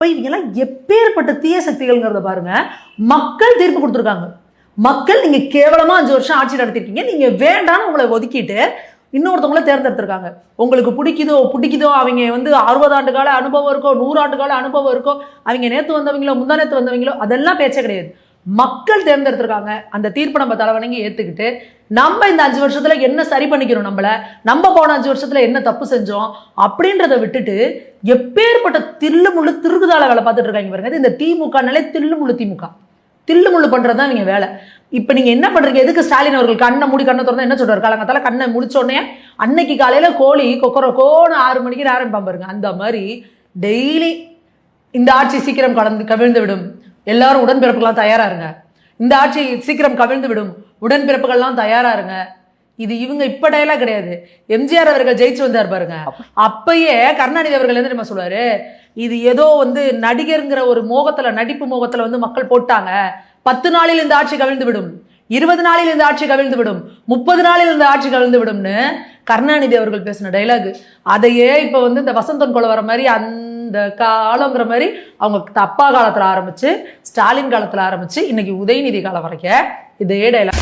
இப்போ இவங்கெல்லாம் எப்பேற்பட்ட தீய சக்திகள்ங்கிறத பாருங்க. மக்கள் தீர்ப்பு கொடுத்துருக்காங்க. மக்கள் நீங்க கேவலமா 5 வருஷம் ஆட்சி நடத்திருக்கீங்க, நீங்க வேண்டாம்னு உங்களை ஒதுக்கிட்டு இன்னொருத்தவங்கள தேர்ந்தெடுத்திருக்காங்க. உங்களுக்கு பிடிக்குதோ அவங்க 60 ஆண்டு கால அனுபவம் இருக்கோ, 100 ஆண்டு கால அனுபவம் இருக்கோ, அவங்க நேத்து வந்தவங்களோ முந்தா நேத்து வந்தவங்களோ, அதெல்லாம் பேச்சே கிடையாது. மக்கள் தேர்ந்தெடுத்திருக்காங்க. அந்த தீர்ப்பை நம்ம தலைவணங்கி ஏத்துக்கிட்டு நம்ம இந்த 5 வருஷத்துல என்ன சரி பண்ணிக்கிறோம், நம்ம போன 5 வருஷத்துல என்ன தப்பு செஞ்சோம் அப்படின்றத விட்டுட்டு எப்பேற்பட்ட தில்லுமுள்ளு திருகுதால வேலை பார்த்துட்டு இருக்காங்க பாருங்க. இந்த திமுக நிலை தில்லுமுள்ளு பண்றதுதான் இவங்க வேலை. இப்ப நீங்க என்ன பண்றீங்க? எதுக்கு ஸ்டாலின் அவர்கள் கண்ணை மூடி கண்ணை திறந்தா என்ன சொல்றாரு? காலங்காத்தால கண்ணை முடிச்ச உடனே அன்னைக்கு காலையில கோழி கொக்கரக்கோன்னு 6 மணிக்கு ஆரம்பிப்பான் பாருங்க. அந்த மாதிரி டெய்லி இந்த ஆட்சி சீக்கிரம் கவிழ்ந்து விடும், எல்லாரும் உடன்பிறப்புகள்லாம் தயாரா இருங்க, இந்த ஆட்சி சீக்கிரம் கவிழ்ந்து விடும், உடன்பிறப்புகள்லாம் தயாரா இருங்க. இது இவங்க இப்ப டயலாக் கிடையாது. எம்ஜிஆர் அவர்கள் ஜெயிச்சு வந்தார் பாருங்க, அப்பயே கருணாநிதி அவர்கள் என்ன தெரியுமா சொல்லுவாரு? இது ஏதோ நடிகருங்கிற ஒரு மோகத்துல, நடிப்பு மோகத்துல மக்கள் போட்டாங்க. 10 நாளில் இந்த ஆட்சி கவிழ்ந்து விடும், 20 நாளில் இந்த ஆட்சி கவிழ்ந்து விடும், 30 நாளில் இந்த ஆட்சி கவிழ்ந்து விடும்னு கருணாநிதி அவர்கள் பேசின டைலாக். அதையே இப்ப இந்த வசந்தன் கொலை வர மாதிரி அந்த காலங்கிற மாதிரி அவங்க அப்பா காலத்துல ஆரம்பிச்சு ஸ்டாலின் காலத்துல ஆரம்பிச்சு இன்னைக்கு உதயநிதி காலம் வரைக்கும் இதே டைலாக்.